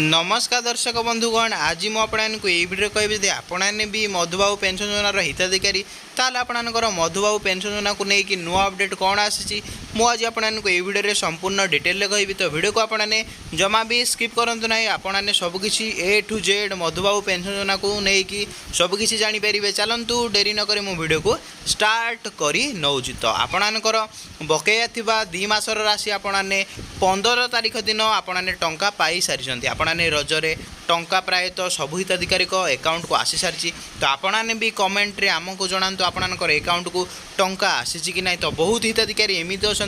नमस्कार दर्शक बंधुगण आज मुझे ये भिडियो कहि यदि आपने भी मधुबाबू पेंशन योजनार हिताधिकारी ताल आपणकर मधुबाबू पेंशन योजना को लेकिन नुआ अपडेट कौन आसी मुझे आपको ये भिडियो संपूर्ण डिटेल कहि तो भिडियो को आपने जमा भी स्किप करूँ ना आपने सबकि ए टू जेड मधुबाबू पेंशन योजना को लेकिन सबकि जापर चलतु डेरी नक भिडियो को स्टार्ट कर नौची तो आपणकर बकेया थी 2 मासर राशि आपने 15 तारीख दिन आपने टंका पाई सारी आपने रजरे टंका प्रायतः सबू हिताधिकारी अकाउंट को आसी सारी तो आपने भी कमेंट रे आमको जनातु आपनकर अकाउंट को टंका आसी कि ना तो बहुत हिताधिकारी एमती अच्छा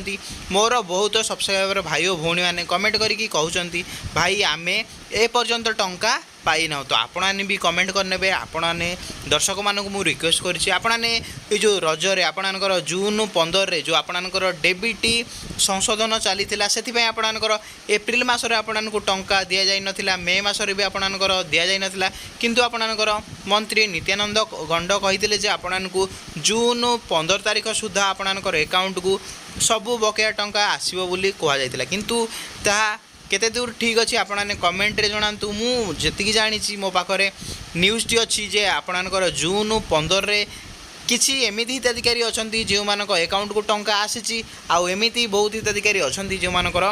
मोर बहुत सब्सक्राइबर भाई और भौणी मैंने कमेंट करके कहते भाई आमे ए पर्यंत टंका पाई ना तो आपने भी कमेंट करने आपने दर्शक मानक मुझे रिक्वेस्ट करने जो रजरे आपणकर जून 15 जो आपणकर डेबिटी संशोधन चली से आपणकर एप्रिल मसरे आपको टंका दि जाई नथिला मे मसरे भी आपणकर दि जाई नथिला किंतु आपणकर मंत्री नित्यानंद गंड कही आपको जून 15 तारीख सुधा आपणकर अकाउंट को सबू बकेया टंका आसो बोली कहुई किंतु ताहा केते दूर ठीक अच्छे आपने कमेंट रे जनातु मुझे जानी मो पाखे न्यूज़ टी अच्छी जे आपणकर जून 15 रे किसी एमती हिताधिकारी अच्छा जो मान अकाउंट को टंका आसी आमती बहुत हिताधिकारी अच्छा जो मानकर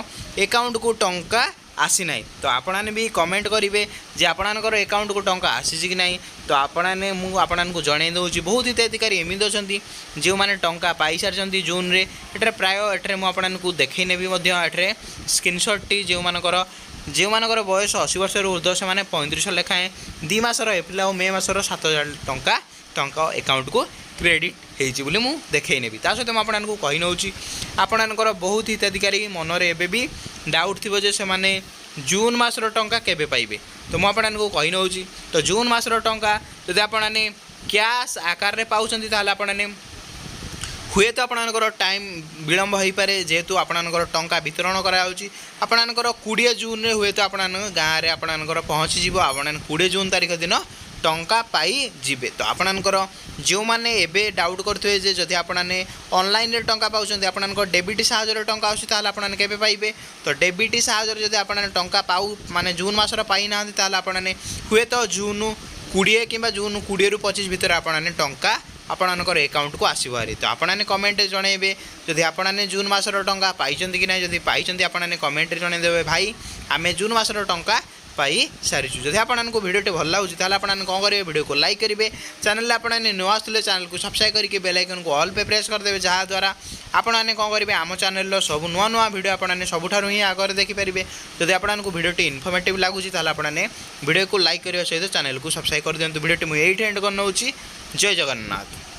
अकाउंट को टंका आसी ना तो आपने भी कमेंट करेंगे जे आपणकर अकाउंट को टंका आसी कि ना तो आपने मुझे जन दूसरी बहुत हिताधिकारी एमती अच्छा जो मैंने टंका पाई सारी जून रे एठार प्राय एठार मुझे देखी नेबी एठार स्क्रीनशॉट टी जो मानकर बयस 80 वर्ष ऊर्ध्व से 35 लेखाएं 2 मासर एप्रिल और मे मसर 7,000 टंका अकाउंट को क्रेडिट होली मुझे देखई नेबी ता सहित मुझे कही नौची आपणकर बहुत हिताधिकारी मनरे एबे भी डाउट थी जे से माने जून मासर टंका केबे पाइबे तो मुझे कही नौची तो जून मासर टंका जदि आपने कैश आकार रे पाउछंती ताले आपने हुए तो आपणकर टाइम विलम्ब हो पारे जेहेतु आपणकर टंका वितरण करापर 20 जून रे हुए तो आप गाँव में आपणकर पहुँची आपने 20 जून तारीख दिन टंका पाई जीवे तो आपणकर जो मैंने एबे डाउट करते जे जदि आपने ऑनलाइन रे टंका पाउछंती आपणकर डेबिट साहाय्य टंका आउछि ताले आपने केबे पाइबे तो डेबिट साहाय्य जदि आपने टंका पाउ माने जून मासर पाई ना ताले आपने हुए तो जून 20 कि जून 20 रु 25 भितर आपने टंका आपणकर अकाउंट को आसो हारी तो आपने कमेंट जनइबे जदि आपने जून मासर टंका पाई कि ना जदि पाई आपने कमेंट जनइदेवे भाई आमे जून मासर टंका पाई सारीचु जदि आपको भिडियोटी भल लगे ताल आपने कौन करेंगे भिडियो को लाइक करेंगे चैनल आपने नुआ आसते चैनल को सब्सक्राइब करके बेल आइकन को ऑल पे प्रेस करदे जहाँद्वारा आपने कौन करेंगे आम चैनल सब नुआ नुआ भिडियो आपने सबुठार ही आगे देखिपारे जदि आपको भिडियोटी इनफर्मेटिव लगुच आपने भिडियो को लाइक करने सहित चैनल को सब्सक्राइब कर दिखाँ भिडियोटी मुझे एंड कर नौची जय जगन्नाथ।